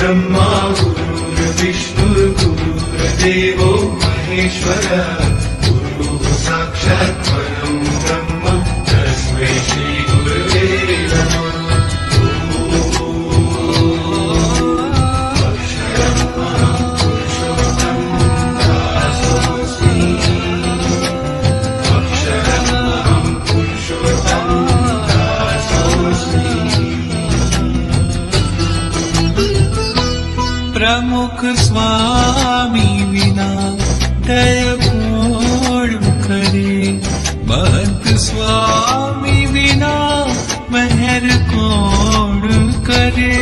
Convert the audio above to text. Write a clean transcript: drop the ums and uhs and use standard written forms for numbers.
ब्रह्मा गुरुर्विष्णुर्गुरुर्देवो महेश्वरः गुरुः साक्षात् परं ब्रह्म तस्मै श्री गुरवे नमः। प्रमुख स्वामी विना दय कोण करे, महंत स्वामी विना मेहर कोण करे।